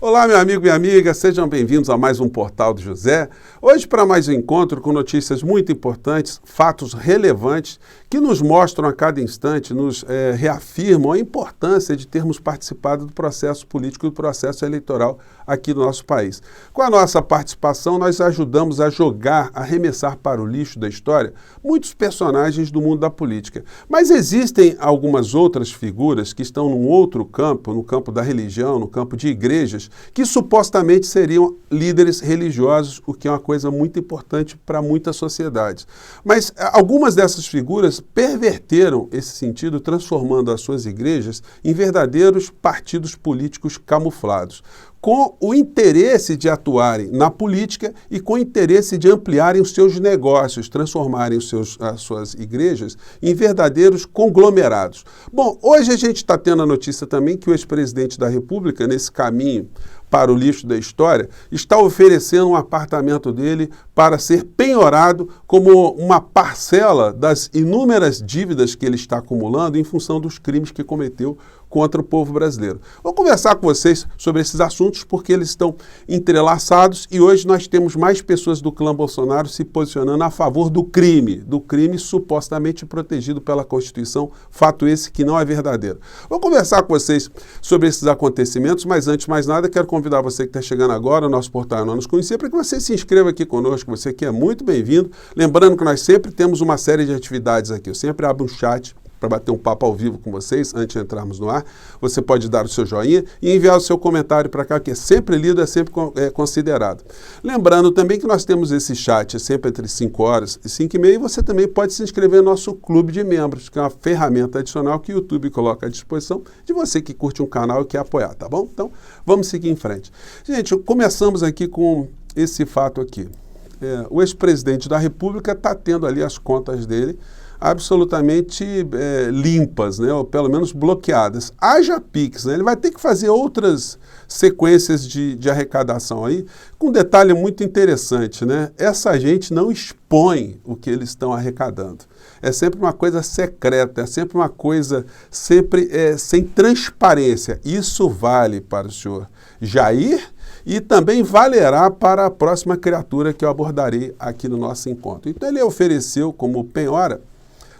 Olá, meu amigo e amiga, sejam bem-vindos a mais um Portal do José. Hoje para mais um encontro com notícias muito importantes, fatos relevantes que nos mostram a cada instante, nos reafirmam a importância de termos participado do processo político e do processo eleitoral aqui no nosso país. Com a nossa participação, nós ajudamos a jogar, a arremessar para o lixo da história muitos personagens do mundo da política. Mas existem algumas outras figuras que estão num outro campo, no campo da religião, no campo de igrejas, que supostamente seriam líderes religiosos, o que é uma coisa muito importante para muitas sociedades. Mas algumas dessas figuras perverteram esse sentido, transformando as suas igrejas em verdadeiros partidos políticos camuflados, com o interesse de atuarem na política e com o interesse de ampliarem os seus negócios, transformarem as suas igrejas em verdadeiros conglomerados. Bom, hoje a gente está tendo a notícia também que o ex-presidente da República, nesse caminho para o lixo da história, está oferecendo um apartamento dele para ser penhorado como uma parcela das inúmeras dívidas que ele está acumulando em função dos crimes que cometeu contra o povo brasileiro. Vou conversar com vocês sobre esses assuntos porque eles estão entrelaçados e hoje nós temos mais pessoas do clã Bolsonaro se posicionando a favor do crime supostamente protegido pela Constituição, fato esse que não é verdadeiro. Vou conversar com vocês sobre esses acontecimentos, mas antes de mais nada quero convidar você que está chegando agora ao nosso portal Não Nos Conhecer para que você se inscreva aqui conosco, você que é muito bem-vindo. Lembrando que nós sempre temos uma série de atividades aqui, eu sempre abro um chat para bater um papo ao vivo com vocês, antes de entrarmos no ar. Você pode dar o seu joinha e enviar o seu comentário para cá, que é sempre lido, é sempre considerado. Lembrando também que nós temos esse chat sempre entre 5 horas e 5 e meia, e você também pode se inscrever no nosso clube de membros, que é uma ferramenta adicional que o YouTube coloca à disposição de você que curte um canal e quer apoiar, tá bom? Então, vamos seguir em frente. Gente, começamos aqui com esse fato aqui. O ex-presidente da República está tendo ali as contas dele absolutamente limpas, né, ou pelo menos bloqueadas. Haja Pix, né, ele vai ter que fazer outras sequências de arrecadação aí, com um detalhe muito interessante, né, essa gente não expõe o que eles estão arrecadando. É sempre uma coisa secreta, é sempre uma coisa sem transparência. Isso vale para o senhor Jair e também valerá para a próxima criatura que eu abordarei aqui no nosso encontro. Então ele ofereceu como penhora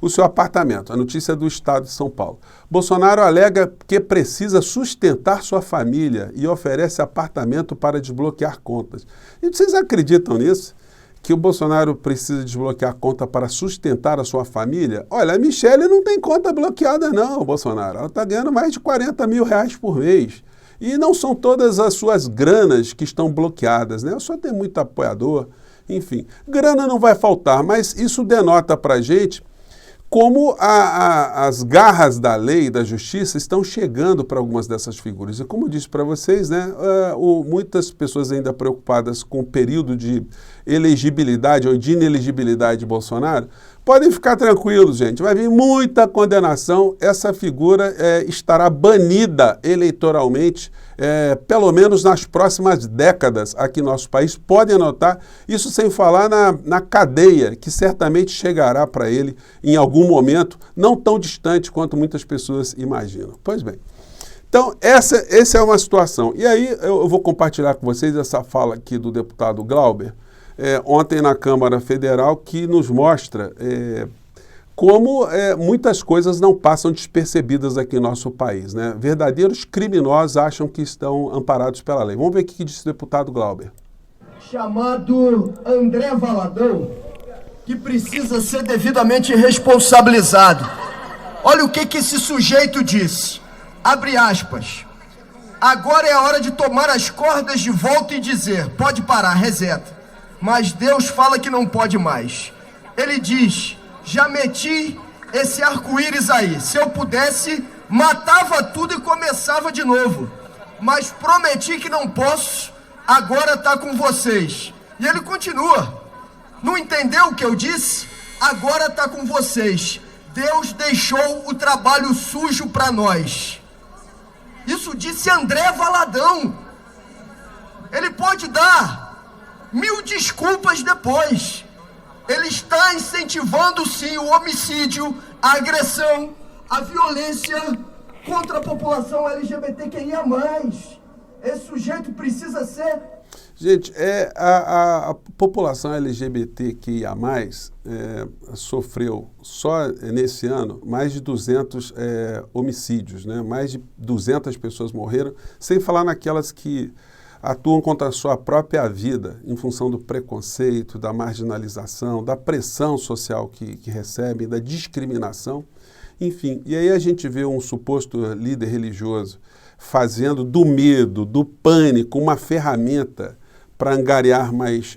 o seu apartamento, a notícia do Estado de São Paulo. Bolsonaro alega que precisa sustentar sua família e oferece apartamento para desbloquear contas. E vocês acreditam nisso? Que o Bolsonaro precisa desbloquear conta para sustentar a sua família? Olha, a Michele não tem conta bloqueada não, Bolsonaro. Ela está ganhando mais de 40 mil reais por mês. E não são todas as suas granas que estão bloqueadas, né? Só tem muito apoiador, enfim. Grana não vai faltar, mas isso denota para a gente como as garras da lei e da justiça estão chegando para algumas dessas figuras. E como eu disse para vocês, né, muitas pessoas ainda preocupadas com o período de elegibilidade ou de inelegibilidade de Bolsonaro, podem ficar tranquilos, gente. Vai vir muita condenação. Essa figura estará banida eleitoralmente, pelo menos nas próximas décadas aqui no nosso país. Podem anotar, isso sem falar na cadeia, que certamente chegará para ele em algum momento, não tão distante quanto muitas pessoas imaginam. Pois bem. Então, essa é uma situação. E aí eu vou compartilhar com vocês essa fala aqui do deputado Glauber, ontem na Câmara Federal, que nos mostra como muitas coisas não passam despercebidas aqui em nosso país, né? Verdadeiros criminosos acham que estão amparados pela lei. Vamos ver o que disse o deputado Glauber. Chamado André Valadão, que precisa ser devidamente responsabilizado. Olha o que esse sujeito disse. Abre aspas. Agora é a hora de tomar as cordas de volta e dizer, pode parar, reseta. Mas Deus fala que não pode mais. Ele diz, já meti esse arco-íris aí. Se eu pudesse, matava tudo e começava de novo. Mas prometi que não posso, agora tá com vocês. E ele continua. Não entendeu o que eu disse? Agora tá com vocês. Deus deixou o trabalho sujo para nós. Isso disse André Valadão. Ele pode dar 1000 desculpas depois. Ele está incentivando sim o homicídio, a agressão, a violência contra a população LGBTQIA+. Esse sujeito precisa ser... Gente, a população LGBTQIA+, sofreu só nesse ano mais de 200 homicídios, né? Mais de 200 pessoas morreram, sem falar naquelas que atuam contra a sua própria vida em função do preconceito, da marginalização, da pressão social que recebem, da discriminação, enfim. E aí a gente vê um suposto líder religioso fazendo do medo, do pânico, uma ferramenta para angariar mais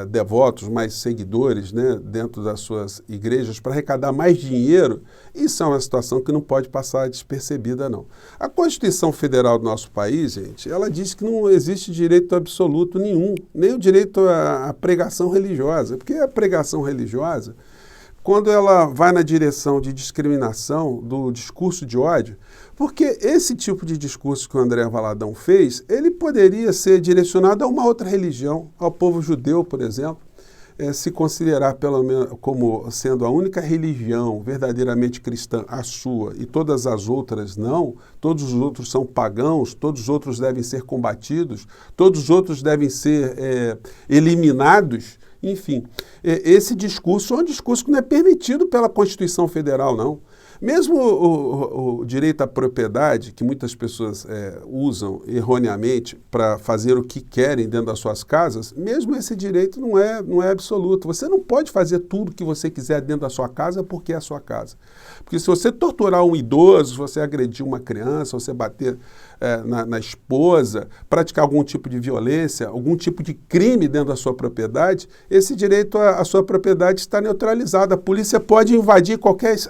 devotos, mais seguidores, né, dentro das suas igrejas, para arrecadar mais dinheiro. Isso é uma situação que não pode passar despercebida, não. A Constituição Federal do nosso país, gente, ela diz que não existe direito absoluto nenhum, nem o direito à pregação religiosa, porque a pregação religiosa, quando ela vai na direção de discriminação, do discurso de ódio, porque esse tipo de discurso que o André Valadão fez, ele poderia ser direcionado a uma outra religião, ao povo judeu, por exemplo, se considerar pelo menos como sendo a única religião verdadeiramente cristã, a sua, e todas as outras não, todos os outros são pagãos, todos os outros devem ser combatidos, todos os outros devem ser eliminados. Enfim, esse discurso é um discurso que não é permitido pela Constituição Federal, não. Mesmo o direito à propriedade, que muitas pessoas usam erroneamente para fazer o que querem dentro das suas casas, mesmo esse direito não é absoluto. Você não pode fazer tudo o que você quiser dentro da sua casa porque é a sua casa. Porque se você torturar um idoso, se você agredir uma criança, se você bater na esposa, praticar algum tipo de violência, algum tipo de crime dentro da sua propriedade, esse direito à sua propriedade está neutralizado. A polícia pode invadir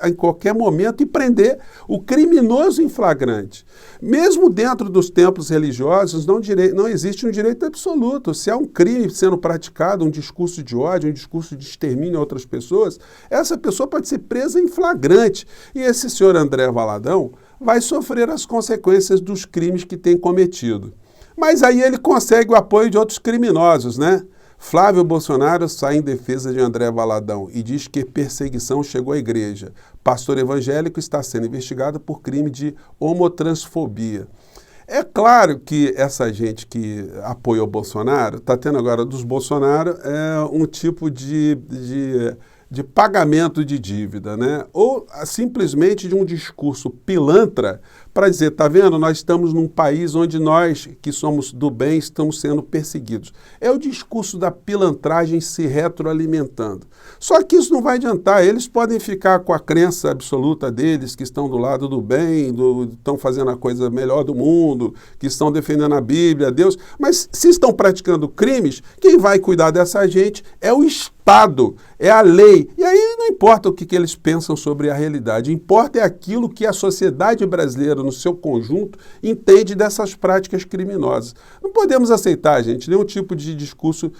em qualquer momento e prender o criminoso em flagrante. Mesmo dentro dos templos religiosos, não existe um direito absoluto. Se há um crime sendo praticado, um discurso de ódio, um discurso de extermínio a outras pessoas, essa pessoa pode ser presa em flagrante. E esse senhor André Valadão vai sofrer as consequências dos crimes que tem cometido. Mas aí ele consegue o apoio de outros criminosos, né? Flávio Bolsonaro sai em defesa de André Valadão e diz que perseguição chegou à igreja. Pastor evangélico está sendo investigado por crime de homotransfobia. É claro que essa gente que apoia o Bolsonaro, está tendo agora dos Bolsonaro um tipo de pagamento de dívida, né? Ou simplesmente de um discurso pilantra para dizer, tá vendo, nós estamos num país onde nós, que somos do bem, estamos sendo perseguidos. É o discurso da pilantragem se retroalimentando. Só que isso não vai adiantar, eles podem ficar com a crença absoluta deles, que estão do lado do bem, estão fazendo a coisa melhor do mundo, que estão defendendo a Bíblia, Deus, mas se estão praticando crimes, quem vai cuidar dessa gente é o Estado, é a lei. E aí não importa o que eles pensam sobre a realidade, importa é aquilo que a sociedade brasileira, no seu conjunto, entende dessas práticas criminosas. Não podemos aceitar, gente, nenhum tipo de discurso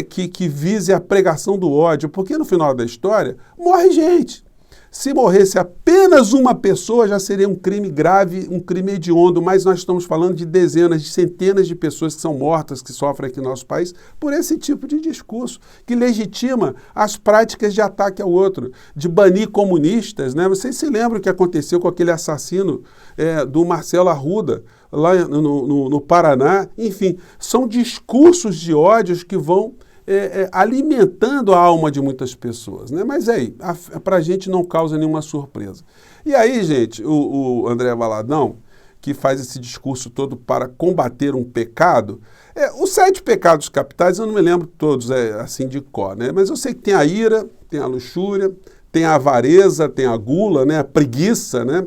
que vise a pregação do ódio, porque no final da história morre gente. Se morresse apenas uma pessoa, já seria um crime grave, um crime hediondo, mas nós estamos falando de dezenas, de centenas de pessoas que são mortas, que sofrem aqui no nosso país, por esse tipo de discurso, que legitima as práticas de ataque ao outro, de banir comunistas, né? Vocês se lembram o que aconteceu com aquele assassino do Marcelo Arruda, lá no Paraná? Enfim, são discursos de ódios que vão alimentando a alma de muitas pessoas, né? Mas aí, para a gente não causa nenhuma surpresa. E aí, gente, o André Valadão, que faz esse discurso todo para combater um pecado, os 7 pecados capitais, eu não me lembro todos assim de cor, né? Mas eu sei que tem a ira, tem a luxúria, tem a avareza, tem a gula, né? A preguiça, né?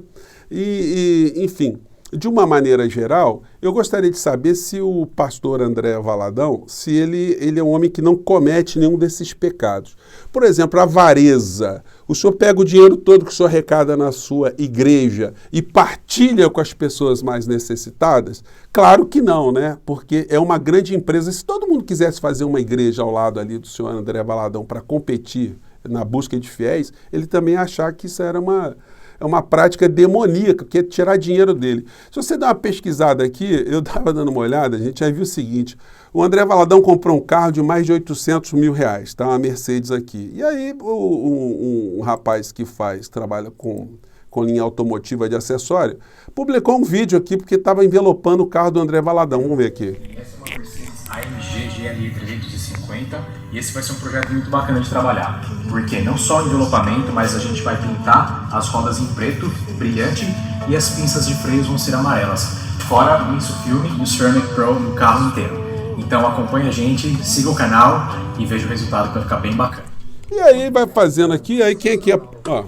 Enfim, de uma maneira geral, eu gostaria de saber se o pastor André Valadão, se ele é um homem que não comete nenhum desses pecados. Por exemplo, a avareza. O senhor pega o dinheiro todo que o senhor arrecada na sua igreja e partilha com as pessoas mais necessitadas? Claro que não, né? Porque é uma grande empresa. Se todo mundo quisesse fazer uma igreja ao lado ali do senhor André Valadão para competir na busca de fiéis, ele também ia achar que isso era uma prática demoníaca, que é tirar dinheiro dele. Se você dá uma pesquisada aqui, eu estava dando uma olhada, a gente já viu o seguinte, o André Valadão comprou um carro de mais de 800 mil reais, tá? Uma Mercedes aqui. E aí um rapaz que trabalha com com linha automotiva de acessório, publicou um vídeo aqui porque estava envelopando o carro do André Valadão. Vamos ver aqui. Essa é uma Mercedes AMG GLE 350 e esse vai ser um projeto muito bacana de trabalhar, porque não só o envelopamento, mas a gente vai pintar as rodas em preto, brilhante, e as pinças de freios vão ser amarelas, fora o Insufilme e o Ceramic Pro no carro inteiro. Então acompanha a gente, siga o canal e veja o resultado que vai ficar bem bacana. E aí vai fazendo aqui, aí quem aqui é... Ó.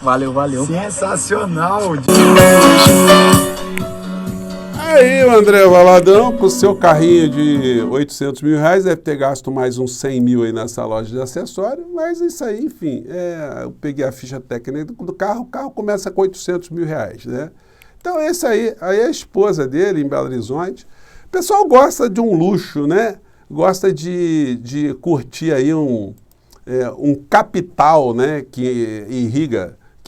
Valeu. Sensacional! Aí o André Valadão, com o seu carrinho de 800 mil reais, deve ter gasto mais uns 100 mil aí nessa loja de acessório, mas isso aí, enfim, eu peguei a ficha técnica do carro, o carro começa com 800 mil reais, né? Então esse aí é a esposa dele, em Belo Horizonte. O pessoal gosta de um luxo, né? Gosta de curtir aí um capital, né? Que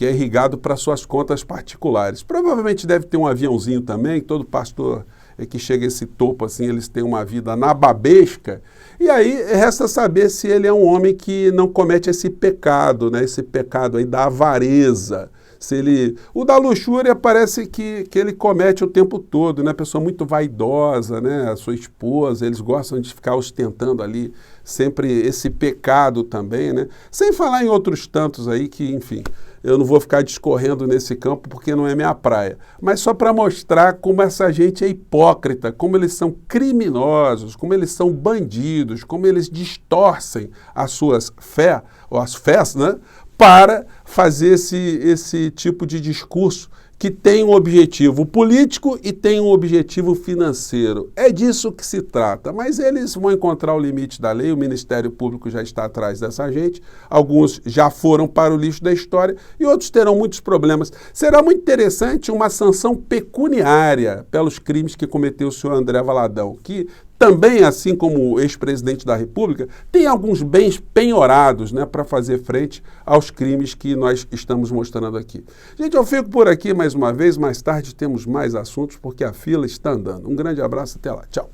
é irrigado para suas contas particulares. Provavelmente deve ter um aviãozinho também, todo pastor que chega a esse topo assim, eles têm uma vida nababesca, e aí resta saber se ele é um homem que não comete esse pecado, né? Esse pecado aí da avareza. O da luxúria parece que ele comete o tempo todo, né? Pessoa muito vaidosa, né? A sua esposa, eles gostam de ficar ostentando ali sempre esse pecado também, né? Sem falar em outros tantos aí que, enfim, eu não vou ficar discorrendo nesse campo porque não é minha praia. Mas só para mostrar como essa gente é hipócrita, como eles são criminosos, como eles são bandidos, como eles distorcem as suas fé, ou as fés, né? Para fazer esse tipo de discurso que tem um objetivo político e tem um objetivo financeiro. É disso que se trata, mas eles vão encontrar o limite da lei, o Ministério Público já está atrás dessa gente, alguns já foram para o lixo da história e outros terão muitos problemas. Será muito interessante uma sanção pecuniária pelos crimes que cometeu o senhor André Valadão, que também, assim como o ex-presidente da República, tem alguns bens penhorados, né, para fazer frente aos crimes que nós estamos mostrando aqui. Gente, eu fico por aqui mais uma vez, mais tarde temos mais assuntos porque a fila está andando. Um grande abraço, até lá, tchau.